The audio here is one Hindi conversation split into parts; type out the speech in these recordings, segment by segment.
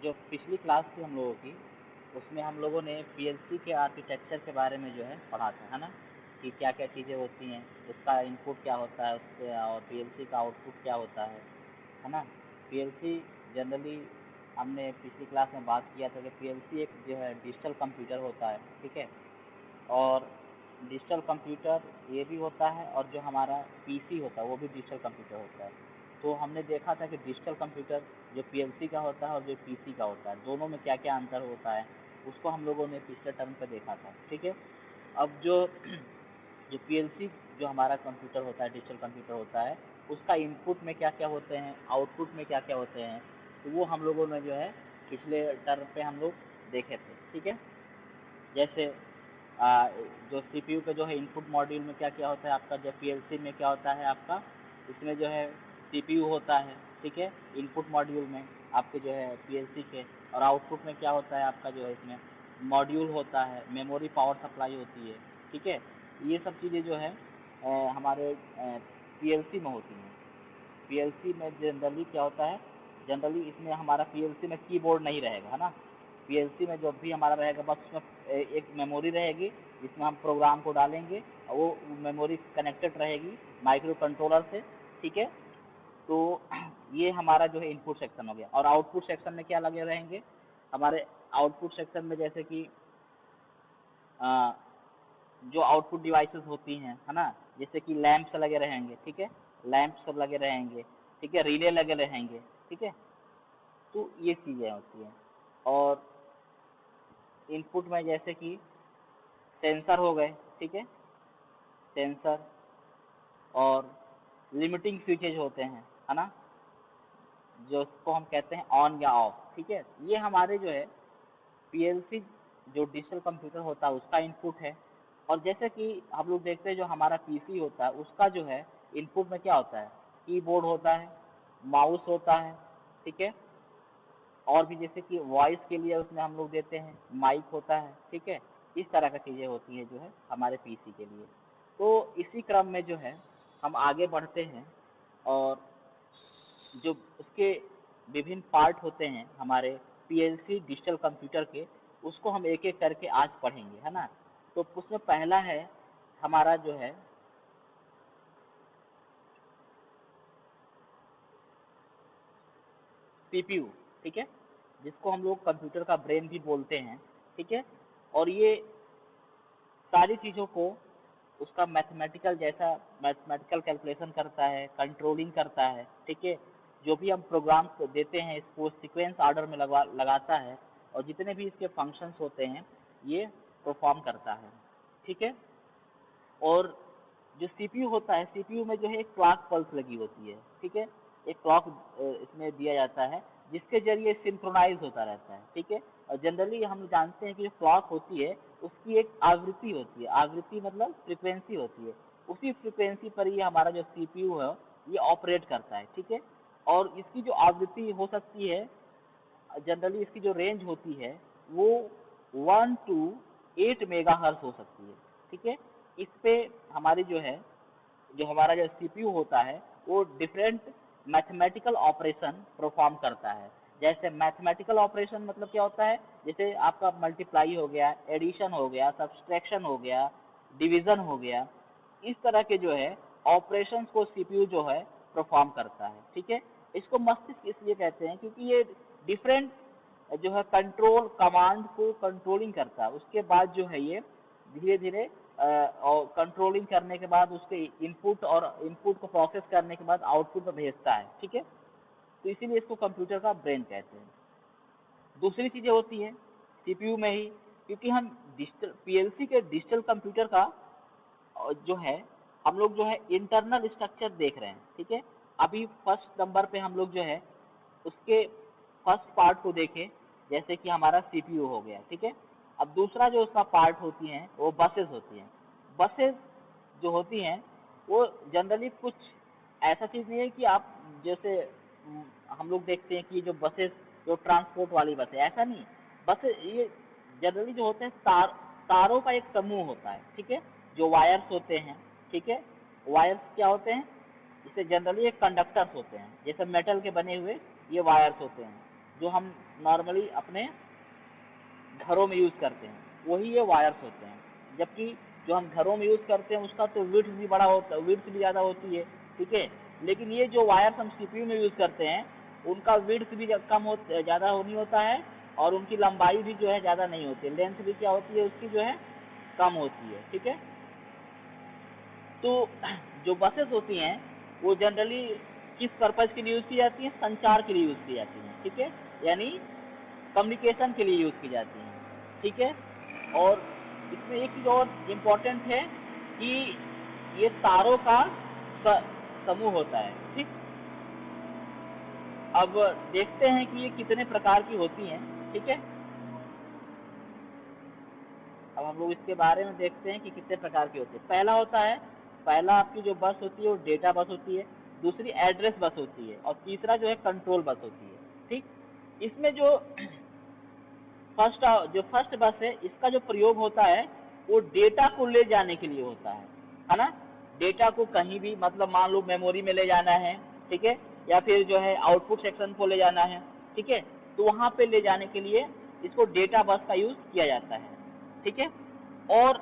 जो पिछली क्लास थी हम लोगों की, उसमें हम लोगों ने पीएलसी के आर्किटेक्चर के बारे में जो है पढ़ा था, है ना, कि क्या क्या चीज़ें होती हैं, उसका इनपुट क्या होता है उससे, और पीएलसी का आउटपुट क्या होता है ना। पीएलसी जनरली हमने पिछली क्लास में बात किया था कि पीएलसी एक जो है डिजिटल कंप्यूटर होता है, ठीक है। और डिजिटल कंप्यूटर ये भी होता है, और जो हमारा पीसी होता है वो भी डिजिटल कंप्यूटर होता है। तो हमने देखा था कि डिजिटल कंप्यूटर जो पीएलसी का होता है और जो पीसी का होता है, दोनों में क्या क्या अंतर होता है, उसको हम लोगों ने पिछले टर्म पे देखा था, ठीक है। अब जो जो पीएलसी जो हमारा कंप्यूटर होता है, डिजिटल कंप्यूटर होता है, उसका इनपुट में क्या क्या होते हैं, आउटपुट में क्या क्या होते हैं, तो वो हम लोगों ने जो है पिछले टर्म पे हम लोग देखे थे, ठीक है। जैसे जो सीपीयू का जो है इनपुट मॉड्यूल में क्या क्या होता है आपका, जो पीएलसी में क्या होता है आपका, इसमें जो है सीपीयू होता है, ठीक है, इनपुट मॉड्यूल में आपके जो है पीएलसी के। और आउटपुट में क्या होता है आपका, जो है इसमें मॉड्यूल होता है, मेमोरी पावर सप्लाई होती है, ठीक है। ये सब चीज़ें जो है हमारे पीएलसी में होती हैं। पीएलसी में जनरली क्या होता है, जनरली इसमें हमारा पीएलसी में कीबोर्ड नहीं रहेगा, है ना। पीएलसी में जो भी हमारा रहेगा, बस उसमें एक मेमोरी रहेगी जिसमें हम प्रोग्राम को डालेंगे, और वो मेमोरी कनेक्टेड रहेगी माइक्रो कंट्रोलर से, ठीक है। तो ये हमारा जो है इनपुट सेक्शन हो गया। और आउटपुट सेक्शन में क्या लगे रहेंगे हमारे, आउटपुट सेक्शन में जैसे कि जो आउटपुट डिवाइसेस होती हैं, है ना, जैसे कि लैंप्स लगे रहेंगे, ठीक है, लैंप सब लगे रहेंगे, ठीक है, रिले लगे रहेंगे, ठीक है। तो ये चीज़ें होती हैं। और इनपुट में जैसे कि सेंसर हो गए, ठीक है, सेंसर, और लिमिटिंग स्विचेज होते हैं, है ना, जो उसको हम कहते हैं ऑन या ऑफ, ठीक है। ये हमारे जो है पीएलसी जो डिजिटल कंप्यूटर होता है उसका इनपुट है। और जैसे कि हम लोग देखते हैं जो हमारा पीसी होता है उसका जो है इनपुट में क्या होता है, कीबोर्ड होता है, माउस होता है, ठीक है। और भी जैसे कि वॉइस के लिए उसमें हम लोग देते हैं माइक होता है, ठीक है। इस तरह की चीज़ें होती है जो है हमारे पीसी के लिए। तो इसी क्रम में जो है हम आगे बढ़ते हैं, और जो उसके विभिन्न पार्ट होते हैं हमारे पीएलसी डिजिटल कंप्यूटर के, उसको हम एक एक करके आज पढ़ेंगे, है ना। तो उसमें पहला है हमारा जो है सीपीयू, ठीक है, जिसको हम लोग कंप्यूटर का ब्रेन भी बोलते हैं, ठीक है। और ये सारी चीज़ों को उसका मैथमेटिकल जैसा मैथमेटिकल कैलकुलेशन करता है, कंट्रोलिंग करता है, ठीक है। जो भी हम प्रोग्राम देते हैं इसको सीक्वेंस ऑर्डर में लगाता है, और जितने भी इसके फंक्शंस होते हैं ये परफॉर्म करता है, ठीक है। और जो सीपीयू होता है, सीपीयू में जो है एक क्लॉक पल्स लगी होती है, ठीक है, एक क्लॉक इसमें दिया जाता है जिसके जरिए सिंक्रोनाइज होता रहता है, ठीक है। और जनरली हम जानते हैं कि जो क्लॉक होती है उसकी एक आवृत्ति होती है, आवृत्ति मतलब फ्रीक्वेंसी होती है, उसी फ्रीक्वेंसी पर ही हमारा जो सीपीयू है ये ऑपरेट करता है, ठीक है। और इसकी जो आवृत्ति हो सकती है, जनरली इसकी जो रेंज होती है वो 1 to 8 मेगाहर्ट्ज हो सकती है, ठीक है। इस पे हमारी जो है, जो हमारा जो सीपीयू होता है वो डिफरेंट मैथमेटिकल ऑपरेशन परफॉर्म करता है। जैसे मैथमेटिकल ऑपरेशन मतलब क्या होता है, जैसे आपका मल्टीप्लाई हो गया, एडिशन हो गया, सब्सट्रैक्शन हो गया, डिवीजन हो गया, इस तरह के जो है ऑपरेशंस को सीपीयू जो है परफॉर्म करता है, ठीक है। इसको मस्तिष्क इसलिए कहते हैं क्योंकि ये डिफरेंट जो है कंट्रोल कमांड को कंट्रोलिंग करता है, उसके बाद जो है ये धीरे धीरे और कंट्रोलिंग करने के बाद उसके इनपुट और इनपुट को प्रोसेस करने के बाद आउटपुट में भेजता है, ठीक है। तो इसीलिए इसको कंप्यूटर का ब्रेन कहते हैं। दूसरी चीजें होती है सीपीयू में ही, क्योंकि हम डिजिटल पीएलसी के डिजिटल कंप्यूटर का जो है हम लोग जो है इंटरनल स्ट्रक्चर देख रहे हैं, ठीक है। अभी फर्स्ट नंबर पे हम लोग जो है उसके फर्स्ट पार्ट को देखें, जैसे कि हमारा सीपीयू हो गया, ठीक है। अब दूसरा जो उसका पार्ट होती हैं वो बसेस होती हैं। बसेस जो होती हैं वो जनरली कुछ ऐसा चीज नहीं है कि आप जैसे हम लोग देखते हैं कि जो बसेस जो ट्रांसपोर्ट वाली बसें, ऐसा नहीं। बस ये जनरली जो होते हैं तारों का एक समूह होता है, ठीक है, जो वायर्स होते हैं, ठीक है। वायर्स क्या होते हैं, इसे जनरली एक कंडक्टर्स होते हैं, जैसे मेटल के बने हुए ये वायर्स होते हैं। जो हम नॉर्मली अपने घरों में यूज करते हैं, वही ये वायर्स होते हैं। जबकि जो हम घरों में यूज करते हैं उसका तो विड्थ भी बड़ा होता है, विड्थ भी ज्यादा होती है, ठीक है। लेकिन ये जो वायर्स हम सीपीयू में यूज करते हैं उनका विड्थ भी ज्यादा नहीं होता है, और उनकी लंबाई भी जो है ज्यादा नहीं होती है, लेंथ भी क्या होती है उसकी जो है कम होती है, ठीक है। तो जो बसेस होती हैं वो जनरली किस पर्पज के लिए यूज की जाती हैं? संचार के लिए यूज की जाती हैं, ठीक है, यानी कम्युनिकेशन के लिए यूज की जाती हैं, ठीक है। और इसमें एक चीज और इम्पोर्टेंट है कि ये तारों का समूह होता है, ठीक। अब देखते हैं कि ये कितने प्रकार की होती हैं, ठीक है। अब हम लोग इसके बारे में देखते हैं कि कितने प्रकार की होती है। पहला आपकी जो बस होती है वो डेटा बस होती है, दूसरी एड्रेस बस होती है, और तीसरा जो है कंट्रोल बस होती है, ठीक। इसमें जो फर्स्ट बस है, इसका जो प्रयोग होता है वो डेटा को ले जाने के लिए होता है ना। डेटा को कहीं भी, मतलब मान लो मेमोरी में ले जाना है, ठीक है, या फिर जो है आउटपुट सेक्शन को ले जाना है, ठीक है, तो वहां पे ले जाने के लिए इसको डेटा बस का यूज किया जाता है, ठीक है। और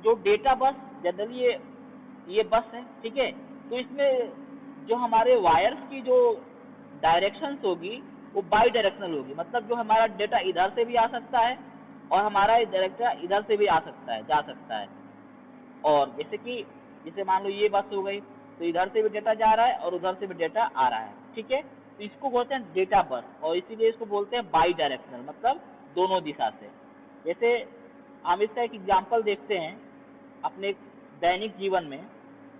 जो डेटा बस जनरली ये बस है, ठीक है, तो इसमें जो हमारे वायर्स की जो डायरेक्शंस होगी वो बाई डायरेक्शनल होगी, मतलब जो हमारा डेटा इधर से भी आ सकता है और हमारा डेटा इधर से भी आ सकता है, जा सकता है। और जैसे मान लो ये बस हो गई, तो इधर से भी डेटा जा रहा है और उधर से भी डेटा आ रहा है, ठीक है। तो इसको बोलते हैं डेटा बस, और इसीलिए इसको बोलते हैं बाई डायरेक्शनल, मतलब दोनों दिशा से। जैसे हम इसका एक एग्जाम्पल देखते हैं अपने दैनिक जीवन में,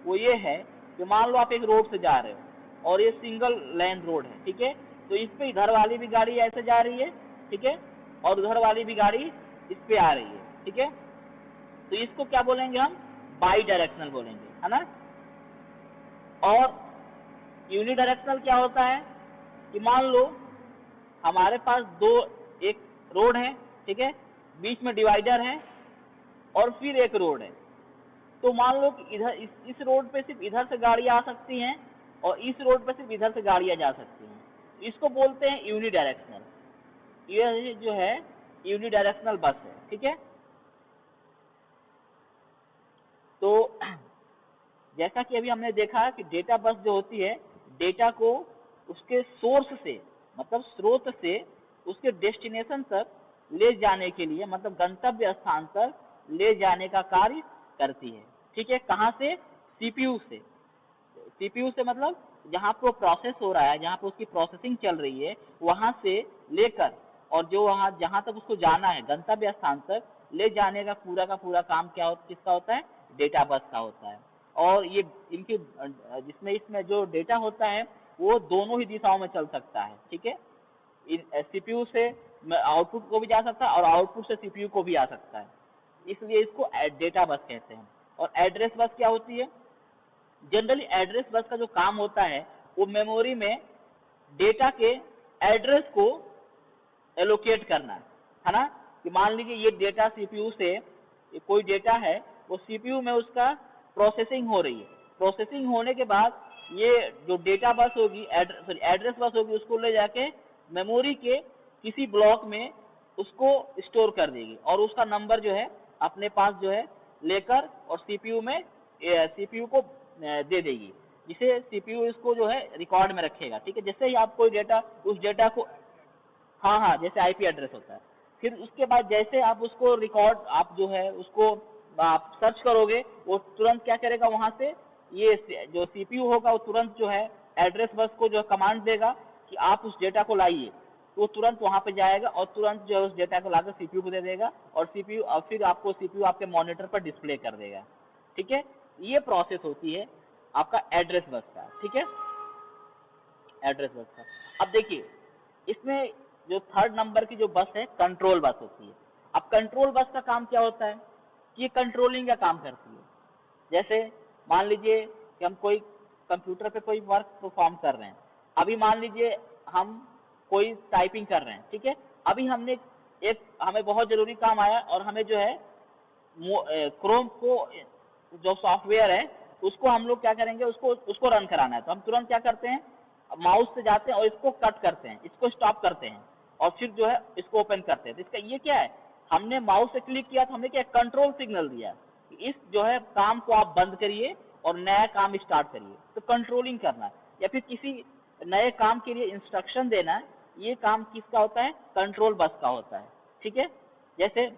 वो ये है कि मान लो आप एक रोड से जा रहे हो और ये सिंगल लेन रोड है, ठीक है, तो इस पे इधर वाली भी गाड़ी ऐसे जा रही है, ठीक है, और उधर वाली भी गाड़ी इस पे आ रही है, ठीक है। तो इसको क्या बोलेंगे हम? बाई डायरेक्शनल बोलेंगे, है ना। और यूनिडायरेक्शनल क्या होता है कि मान लो हमारे पास एक रोड है, ठीक है, बीच में डिवाइडर है और फिर एक रोड है। तो मान लो कि इधर इस रोड पे सिर्फ इधर से गाड़ियां आ सकती हैं और इस रोड पे सिर्फ इधर से गाड़ियां जा सकती हैं, इसको बोलते हैं यूनिडायरेक्शनल। ये जो है यूनिडायरेक्शनल बस है, ठीक है। तो जैसा कि अभी हमने देखा कि डेटा बस जो होती है, डेटा को उसके सोर्स से, मतलब स्रोत से उसके डेस्टिनेशन तक ले जाने के लिए, मतलब गंतव्य स्थान तक ले जाने का कार्य करती है, ठीक है। कहाँ से? सीपीयू से। सीपीयू से मतलब जहाँ पर प्रोसेस हो रहा है, जहाँ पर उसकी प्रोसेसिंग चल रही है, वहां से लेकर और जो वहां जहां तक उसको जाना है गंतव्य स्थान तक ले जाने का पूरा काम किसका होता है? डेटा बस का होता है। और ये इनकी इसमें जो डेटा होता है वो दोनों ही दिशाओं में चल सकता है, ठीक है। सीपीयू से आउटपुट को भी जा सकता है और आउटपुट से सीपीयू को भी आ सकता है, इसलिए इसको डेटा बस कहते हैं। और एड्रेस बस क्या होती है? जनरली एड्रेस बस का जो काम होता है वो मेमोरी में डेटा के एड्रेस को एलोकेट करना है ना। कि मान लीजिए ये डेटा सीपीयू से, ये कोई डेटा है वो सीपीयू में उसका प्रोसेसिंग हो रही है, प्रोसेसिंग होने के बाद ये जो डेटा बस होगी, एड्रेस बस होगी, उसको ले जाके मेमोरी के किसी ब्लॉक में उसको स्टोर कर देगी और उसका नंबर जो है अपने पास जो है लेकर और सीपीयू को दे देगी, जिसे सीपीयू इसको जो है रिकॉर्ड में रखेगा, ठीक है। जैसे ही आप कोई डेटा, उस डेटा को, हाँ, जैसे आईपी एड्रेस होता है, फिर उसके बाद जैसे आप उसको रिकॉर्ड, आप जो है उसको आप सर्च करोगे, वो तुरंत क्या करेगा, वहां से ये जो सीपीयू होगा वो तुरंत जो है एड्रेस बस को जो कमांड देगा कि आप उस डेटा को लाइए, तो वो तुरंत वहां पे जाएगा और तुरंत जो है उस डेटा को लाकर सीपीयू को दे देगा और सीपीयू फिर आपको सीपीयू आपके मॉनिटर पर डिस्प्ले कर देगा, ठीक है। ये प्रोसेस होती है आपका एड्रेस बस का, ठीक है, एड्रेस बस का। अब देखिए इसमें जो थर्ड नंबर की जो बस है कंट्रोल बस होती है। अब कंट्रोल बस का काम क्या होता है कि ये कंट्रोलिंग का काम करती है। जैसे मान लीजिए कि हम कोई कंप्यूटर पे कोई वर्क परफॉर्म कर रहे हैं, अभी मान लीजिए हम कोई टाइपिंग कर रहे हैं, ठीक है, अभी हमें बहुत जरूरी काम आया और हमें जो है क्रोम को जो सॉफ्टवेयर है उसको हम लोग क्या करेंगे, उसको रन कराना है, तो हम तुरंत क्या करते हैं, माउस से जाते हैं और इसको कट करते हैं, इसको स्टॉप करते हैं और फिर जो है इसको ओपन करते हैं। तो इसका ये क्या है, हमने माउस से क्लिक किया तो हमने क्या कंट्रोल सिग्नल दिया कि इस जो है काम को आप बंद करिए और नया काम स्टार्ट करिए। तो कंट्रोलिंग करना है या फिर किसी नए काम के लिए इंस्ट्रक्शन देना है, ये काम किसका होता है, कंट्रोल बस का होता है। ठीक है, जैसे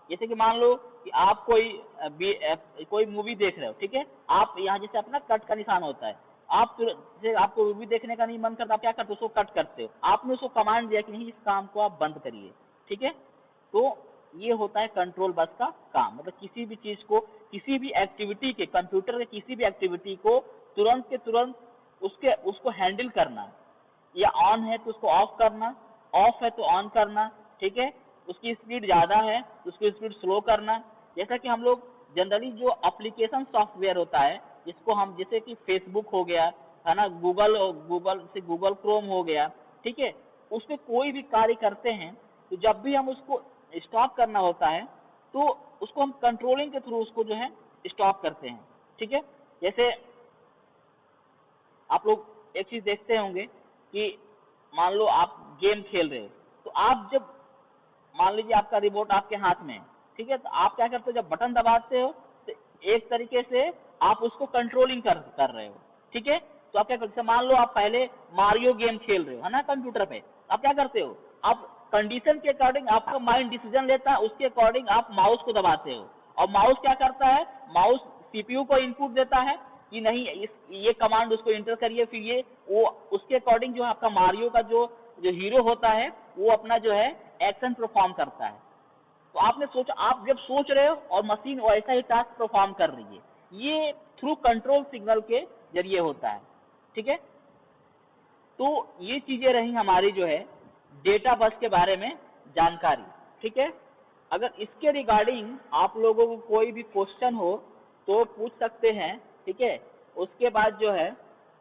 जैसे कि मान लो कि आप कोई मूवी देख रहे हो, ठीक है, आप यहाँ जैसे अपना कट का निशान होता है, आप जैसे आपको मूवी देखने का नहीं मन करता, आप क्या करते हो, उसको कट करते हो। आपने उसको कमांड दिया कि नहीं इस काम को आप बंद करिए। ठीक है, तो ये होता है कंट्रोल बस का काम। मतलब किसी भी चीज को, किसी भी एक्टिविटी के, कंप्यूटर के किसी भी एक्टिविटी को तुरंत के तुरंत उसको हैंडल करना, या ऑन है तो उसको ऑफ करना, ऑफ है तो ऑन करना। ठीक है, उसकी स्पीड ज्यादा है तो उसकी स्पीड स्लो करना। जैसा कि हम लोग जनरली जो एप्लीकेशन सॉफ्टवेयर होता है, जिसको हम जैसे कि फेसबुक हो गया है ना, गूगल क्रोम हो गया, ठीक है, उसमें कोई भी कार्य करते हैं तो जब भी हम उसको स्टॉप करना होता है तो उसको हम कंट्रोलिंग के थ्रू उसको जो है स्टॉप करते हैं। ठीक है, जैसे आप लोग एक चीज देखते होंगे कि मान लो आप गेम खेल रहे हो, तो आप जब मान लीजिए आपका रिमोट आपके हाथ में है, ठीक है, तो आप क्या करते हो, जब बटन दबाते हो तो एक तरीके से आप उसको कंट्रोलिंग कर रहे हो। ठीक है, तो आप क्या करते हो, मान लो आप पहले मारियो गेम खेल रहे हो है ना कंप्यूटर पे, आप क्या करते हो, आप कंडीशन के अकॉर्डिंग आपका माइंड डिसीजन लेता है, उसके अकॉर्डिंग आप माउस को दबाते हो और माउस क्या करता है, माउस सीपीयू को इनपुट देता है कि नहीं ये कमांड उसको इंटर करिए, फिर ये वो उसके अकॉर्डिंग जो आपका मारियो का जो जो हीरो होता है वो अपना जो है एक्शन परफॉर्म करता है। तो आपने सोचा, आप जब सोच रहे हो और मशीन वैसा ही टास्क परफॉर्म कर रही है, ये थ्रू कंट्रोल सिग्नल के जरिए होता है। ठीक है, तो ये चीजें रही हमारी जो है डेटा बस के बारे में जानकारी। ठीक है, अगर इसके रिगार्डिंग आप लोगों को कोई भी क्वेश्चन हो तो पूछ सकते हैं। ठीक है, उसके बाद जो है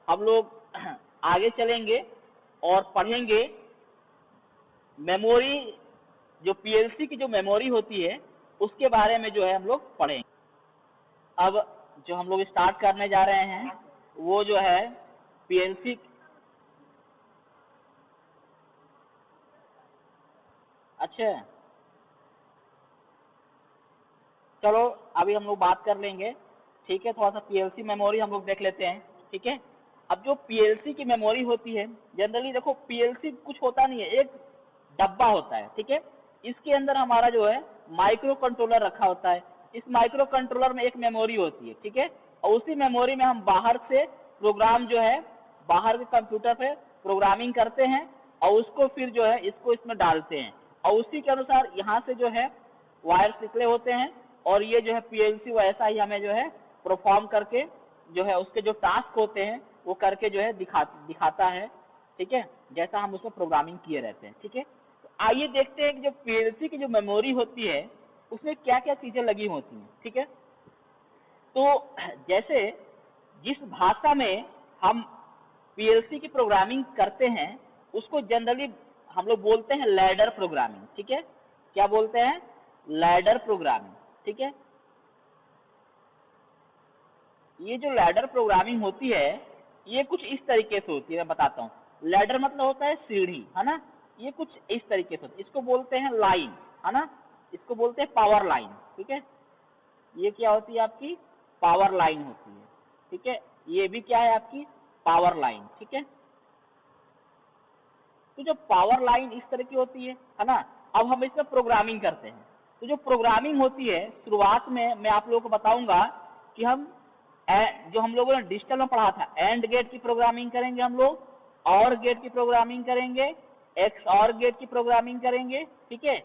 हम लोग आगे चलेंगे और पढ़ेंगे मेमोरी, जो पीएलसी की जो मेमोरी होती है उसके बारे में जो है हम लोग पढ़ेंगे। अब जो हम लोग स्टार्ट करने जा रहे हैं वो जो है पीएलसी। अच्छा, चलो अभी हम लोग बात कर लेंगे। ठीक है, थोड़ा सा पीएलसी मेमोरी हम लोग देख लेते हैं। ठीक है, अब जो पीएलसी की मेमोरी होती है, जनरली देखो पीएलसी कुछ होता नहीं है, एक डब्बा होता है। ठीक है, इसके अंदर हमारा जो है माइक्रो कंट्रोलर रखा होता है। इस माइक्रो कंट्रोलर में एक मेमोरी होती है। ठीक है, और उसी मेमोरी में हम बाहर से प्रोग्राम जो है बाहर के कंप्यूटर पे प्रोग्रामिंग करते हैं और उसको फिर जो है इसको इसमें डालते हैं और उसी के अनुसार यहाँ से जो है वायर्स निकले होते हैं और ये जो है पीएलसी वैसा ही हमें जो है परफॉर्म करके जो है उसके जो टास्क होते हैं वो करके जो है दिखाता है। ठीक है, जैसा हम उसमें प्रोग्रामिंग किए रहते हैं। ठीक है, तो आइए देखते हैं कि जो पीएलसी की जो मेमोरी होती है उसमें क्या क्या चीजें लगी होती हैं। ठीक है, तो जैसे जिस भाषा में हम पीएलसी की प्रोग्रामिंग करते हैं उसको जनरली हम लोग बोलते हैं लैडर प्रोग्रामिंग। ठीक है, क्या बोलते हैं, लैडर प्रोग्रामिंग। ठीक है, ये जो लैडर प्रोग्रामिंग होती है ये कुछ इस तरीके से होती है, मैं बताता हूँ। लैडर मतलब होता है सीढ़ी, है ना, ये कुछ इस तरीके से होती है। इसको बोलते हैं लाइन, है ना, इसको बोलते हैं पावर लाइन। ठीक है, ये क्या होती है आपकी पावर लाइन होती है। ठीक है, ये भी क्या है आपकी पावर लाइन। ठीक है, तो जो पावर लाइन इस तरह की होती है ना, अब हम इसमें प्रोग्रामिंग करते हैं। तो जो प्रोग्रामिंग होती है शुरुआत में मैं आप लोगों को बताऊंगा कि हम जो हम लोगों ने डिजिटल में पढ़ा था एंड गेट की प्रोग्रामिंग करेंगे हम लोग, और गेट की प्रोग्रामिंग करेंगे, एक्स और गेट की प्रोग्रामिंग करेंगे। ठीक है,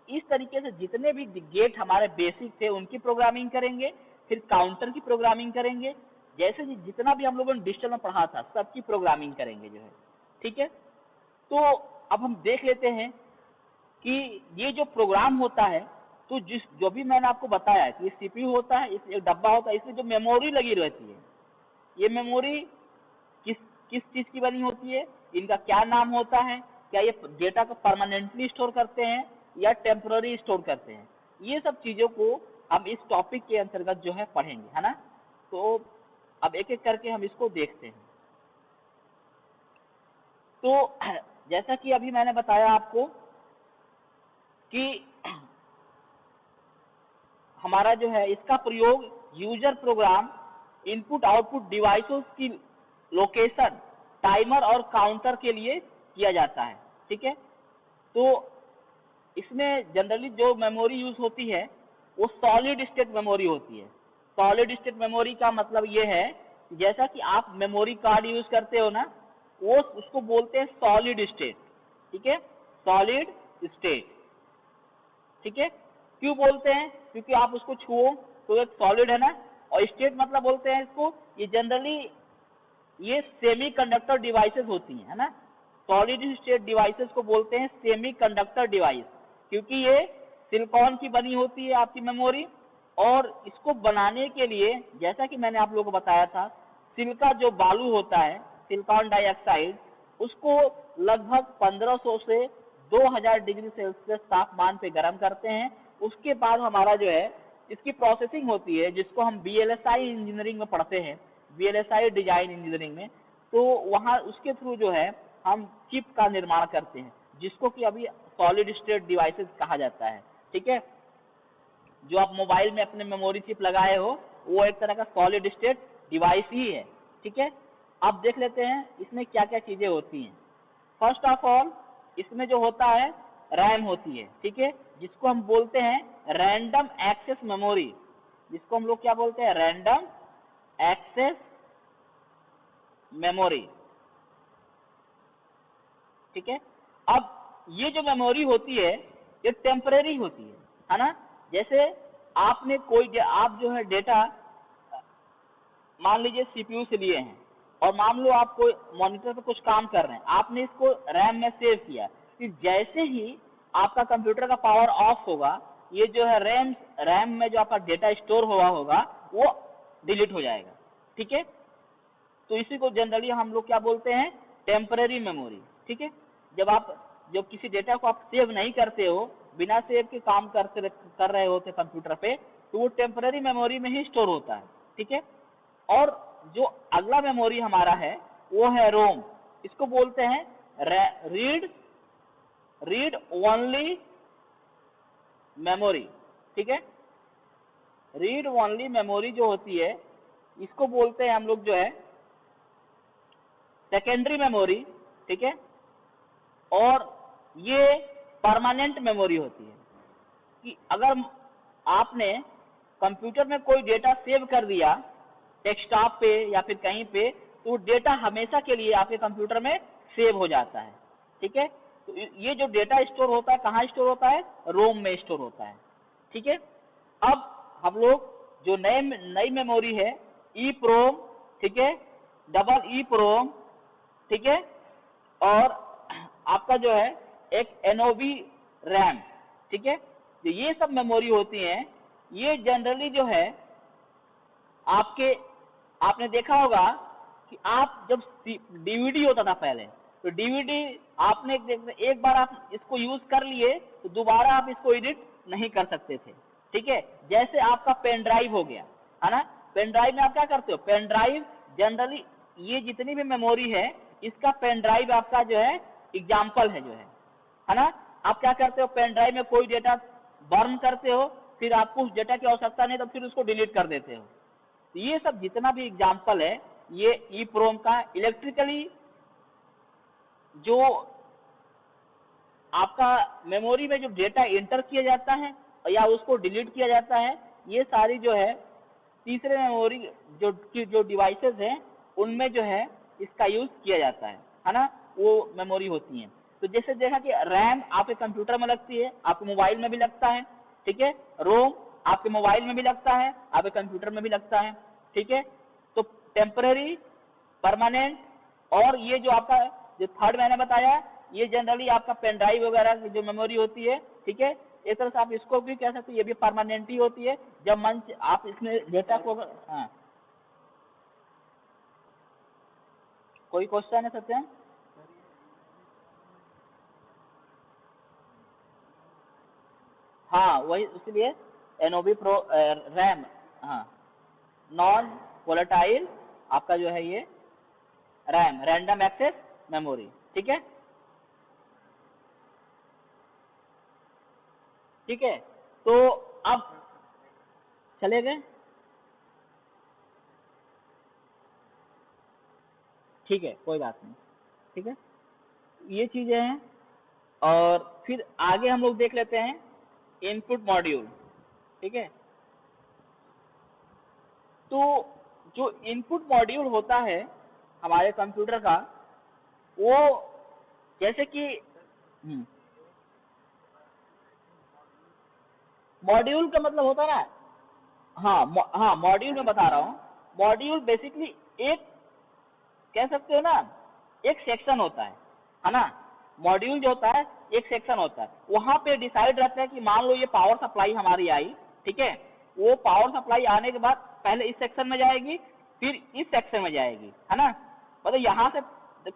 इस तरीके से जितने भी गेट हमारे बेसिक थे उनकी प्रोग्रामिंग करेंगे, फिर काउंटर की प्रोग्रामिंग करेंगे, जैसे जितना भी हम लोगों ने डिजिटल में पढ़ा था सबकी प्रोग्रामिंग करेंगे जो है। ठीक है, तो अब हम देख लेते हैं कि ये जो प्रोग्राम होता है, तो जो भी मैंने आपको बताया कि सीपीयू होता है, इस एक डब्बा होता है, इसमें जो मेमोरी लगी रहती है, ये मेमोरी किस किस चीज की बनी होती है, इनका क्या नाम होता है, क्या ये डेटा को परमानेंटली स्टोर करते हैं या टेम्पररी स्टोर करते हैं, ये सब चीजों को हम इस टॉपिक के अंतर्गत जो है पढ़ेंगे, है ना। तो अब एक एक करके हम इसको देखते हैं। तो जैसा कि अभी मैंने बताया आपको कि हमारा जो है इसका प्रयोग user program input output devices की लोकेशन, टाइमर और काउंटर के लिए किया जाता है। ठीक है, तो इसमें जनरली जो मेमोरी यूज होती है वो सॉलिड स्टेट मेमोरी होती है। सॉलिड स्टेट मेमोरी का मतलब ये है जैसा कि आप मेमोरी कार्ड यूज करते हो ना, वो उसको बोलते हैं सॉलिड स्टेट। ठीक है, सॉलिड स्टेट। ठीक है, क्यों बोलते हैं? क्योंकि आप उसको छुओ तो एक सॉलिड है ना, और स्टेट मतलब बोलते हैं इसको, ये जनरली ये सेमी कंडक्टर डिवाइसेस होती हैं, है ना। सॉलिड स्टेट डिवाइसेस को बोलते हैं सेमी कंडक्टर डिवाइस, क्योंकि ये सिलिकॉन की बनी होती है आपकी मेमोरी, और इसको बनाने के लिए जैसा कि मैंने आप लोगों को बताया था, सिलिका जो बालू होता है, सिलिकॉन डाइऑक्साइड, उसको लगभग 1500 से 2000 डिग्री सेल्सियस तापमान पे गर्म करते हैं। उसके बाद हमारा जो है इसकी प्रोसेसिंग होती है, जिसको हम VLSI इंजीनियरिंग में पढ़ते हैं, VLSI डिजाइन इंजीनियरिंग में। तो वहां उसके थ्रू जो है हम चिप का निर्माण करते हैं, जिसको कि अभी सॉलिड स्टेट डिवाइसेस कहा जाता है। ठीक है, जो आप मोबाइल में अपने मेमोरी चिप लगाए हो वो एक तरह का सॉलिड स्टेट डिवाइस ही है। ठीक है, अब देख लेते हैं इसमें क्या क्या चीजें होती हैं। फर्स्ट ऑफ ऑल इसमें जो होता है रैम होती है। ठीक है, जिसको हम बोलते हैं रैंडम एक्सेस मेमोरी, जिसको हम लोग क्या बोलते हैं, रैंडम एक्सेस मेमोरी। ठीक है, अब ये जो मेमोरी होती है ये टेम्परेरी होती है ना। जैसे आपने कोई आप जो है डेटा मान लीजिए सीपीयू से लिए हैं, और मान लो आप कोई मॉनिटर पे कुछ काम कर रहे हैं, आपने इसको रैम में सेव किया, कि जैसे ही आपका कंप्यूटर का पावर ऑफ होगा, ये जो है रैम में जो आपका डेटा स्टोर हुआ होगा वो डिलीट हो जाएगा। ठीक है, तो इसी को जनरली हम लोग क्या बोलते हैं, टेम्परेरी मेमोरी। ठीक है, जब किसी डेटा को आप सेव नहीं करते हो, बिना सेव के काम कर रहे होते कंप्यूटर पे, तो वो टेम्परेरी मेमोरी में ही स्टोर होता है। ठीक है, और जो अगला मेमोरी हमारा है वो है रोम, इसको बोलते हैं रीड ओनली मेमोरी। ठीक है, रीड ओनली मेमोरी जो होती है इसको बोलते हैं हम लोग जो है सेकेंडरी मेमोरी। ठीक है, और ये परमानेंट मेमोरी होती है, कि अगर आपने कंप्यूटर में कोई डेटा सेव कर दिया डेस्कटॉप पे या फिर कहीं पे, तो डेटा हमेशा के लिए आपके कंप्यूटर में सेव हो जाता है। ठीक है, तो ये जो डेटा स्टोर होता है कहाँ स्टोर होता है, रोम में स्टोर होता है। ठीक है, अब हम लोग जो नई मेमोरी है ई प्रोम, ठीक है, डबल ई प्रोम, ठीक है, और आपका जो है एक एनओवी रैम। ठीक है, तो ये सब मेमोरी होती हैं, ये जनरली जो है आपने देखा होगा कि आप जब डीवीडी होता था पहले, तो डीवीडी आपने एक बार आप इसको यूज कर लिए तो दोबारा आप इसको एडिट नहीं कर सकते थे। ठीक है, जैसे आपका पेन ड्राइव हो गया, है ना। पेन ड्राइव में आप क्या करते हो, पेन ड्राइव जनरली ये जितनी भी मेमोरी है इसका पेन ड्राइव आपका जो है एग्जाम्पल है, जो है ना। आप क्या करते हो, पेन ड्राइव में कोई डेटा बर्न करते हो, फिर आपको उस डेटा की आवश्यकता नहीं तो फिर उसको डिलीट कर देते हो। तो ये सब जितना भी एग्जाम्पल है ये ई प्रोम का इलेक्ट्रिकली जो आपका मेमोरी में जो डेटा एंटर किया जाता है या उसको डिलीट किया जाता है, ये सारी जो है तीसरे मेमोरी जो डिवाइसेस हैं उनमें जो है इसका यूज किया जाता है ना, वो मेमोरी होती हैं। तो जैसे देखा कि रैम आपके कंप्यूटर में लगती है, आपके मोबाइल में भी लगता है। ठीक है, रोम आपके मोबाइल में भी लगता है, आपके कंप्यूटर में भी लगता है। ठीक है, तो टेम्पररी, परमानेंट, और ये जो आपका जो थर्ड मैंने बताया ये जनरली आपका पेन ड्राइव वगैरह की जो मेमोरी होती है। ठीक है, एक तरह से आप इसको भी कह सकते हैं, ये भी परमानेंट ही होती है। जब मन आप इसमें डेटा को हाँ, कोई क्वेश्चन है सत्यम? हाँ वही, इसलिए एनओबी प्रो रैम, हाँ, नॉन वोलेटाइल आपका जो है ये रैम, रैंडम एक्सेस मेमोरी। ठीक है, ठीक है। तो अब चले गए, ठीक है, कोई बात नहीं, ठीक है, ये चीजें हैं। और फिर आगे हम लोग देख लेते हैं इनपुट मॉड्यूल, ठीक है। तो जो इनपुट मॉड्यूल होता है हमारे कंप्यूटर का, वो जैसे कि मॉड्यूल का मतलब होता है ना, हाँ मॉड्यूल में बता रहा हूँ। मॉड्यूल बेसिकली एक, कह सकते हो ना, एक सेक्शन होता है ना। मॉड्यूल जो होता है एक सेक्शन होता है, वहां पे डिसाइड रहता है कि मान लो ये पावर सप्लाई हमारी आई, ठीक है, वो पावर सप्लाई आने के बाद पहले इस सेक्शन में जाएगी, फिर इस सेक्शन में जाएगी, है ना। मतलब यहाँ से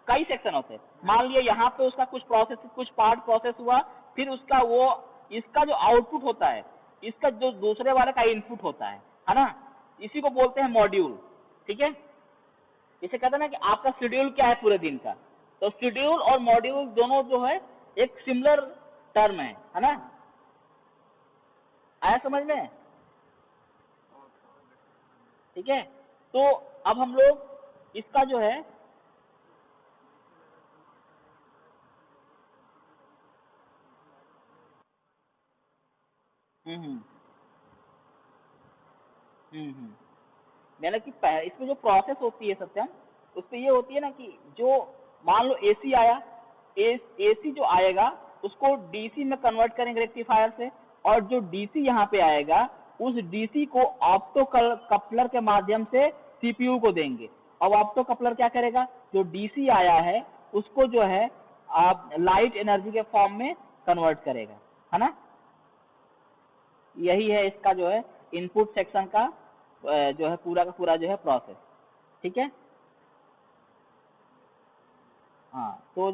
कई सेक्शन होते हैं। मान लिया यहाँ पे उसका कुछ प्रोसेस, कुछ पार्ट प्रोसेस हुआ, फिर उसका वो, इसका जो आउटपुट होता है, इसका जो दूसरे वाले का इनपुट होता है ना, इसी को बोलते हैं मॉड्यूल, ठीक है। इसे कहते हैं ना कि आपका शेड्यूल क्या है पूरे दिन का। तो शेड्यूल और मॉड्यूल दोनों जो है एक सिमिलर टर्म है ना। आया समझ में, ठीक है। तो अब हम लोग इसका जो है, हम्म हम्म हम्म, मैंने कि इसमें जो प्रोसेस होती है सत्यम, उसमें ये होती है ना कि जो मान लो एसी आया, एसी जो आएगा उसको डीसी में कन्वर्ट करेंगे रेक्टिफायर से, और जो डीसी यहाँ पे आएगा उस डीसी को ऑप्टो कपलर के माध्यम से सीपीयू को देंगे। अब ऑप्टो कपलर क्या करेगा, जो डीसी आया है उसको जो है आप लाइट एनर्जी के फॉर्म में कन्वर्ट करेगा, है ना। यही है इसका जो है इनपुट सेक्शन का जो है पूरा का पूरा जो है प्रोसेस, ठीक है। हाँ, तो